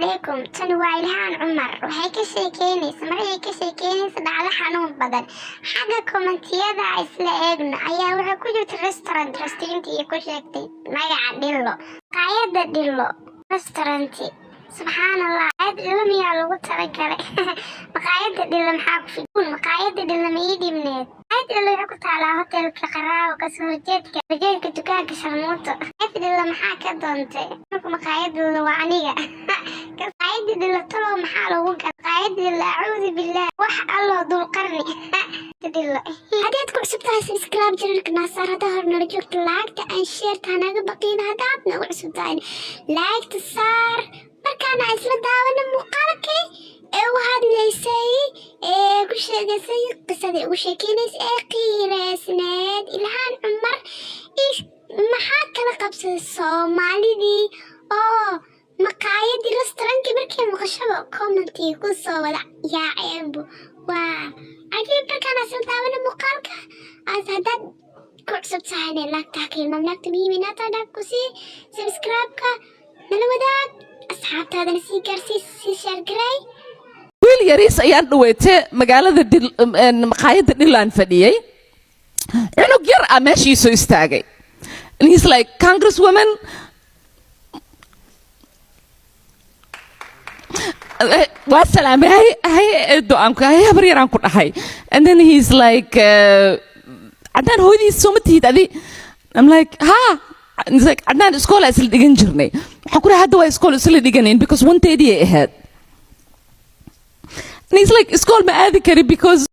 عليكم تنوى إلهان عمر وهيك شي كينيس مريك شي كينيس بعد حنون بدل حاجة كومنتيادا عسلا إجنا أيا وحا كجوت رستورانتي يكو شاكتي ما يعدلو قايدة دلو رستورانتي سبحان الله عاد لم يعلو تركلي مقايدة دلو محاك في مقايدة دلو ميدي منيت عاد اللي حكت على هوتيل كقراء وكسورجيتك رجيتك تكاك شرموطة عاد اللي محاك دونتي مقايد اللي وعنية قايد اللي طلعوا محاله وقع قايد اللي أعوذ بالله وح الله ذو القرن تدلو هديتكم عصبتها سبسكرايب جرنك ناصر هدهر نرجوك لايك تأن شير تانا بقينا هداتنا وعصبتها لايك تصار markaan isla daawana muuqaalkii ee u hadlaysay ee ku sheegaysay qisadii ugu sheekeynaysa ee qiireysneed ilhaan cumar maxaa kala qabsaday soomaalidii oo maqaayadii restaurantkii markii maqashaba commentii ku soo wada yaaceenbu waa cajiib markaan isla daawana muuqaalka aad haddaad ku cusub tahayna laagtaa kilmam laagta muhiiminaata dhaaf ku sii subscribe-ka nala wadaag asxaabtaadana sii gaarsii sii sheergaray wiil yariis ayaan dhaweetay magaalada maqaayadda dhilaan fadhiyay cunug yar ah meeshii soo istaagay and he's like congresswoman waa salaamay hay do-aanku hay habar yaraan ku dhahay and then he's like caddaan hooyadiis soo ma tihid adi I'm like ha It's like عدنان إسكول أصل ديجن جرني حكوا هذا هو إسكول أصل ديجنين because one day they had and he's like إسكول ما هذا كري because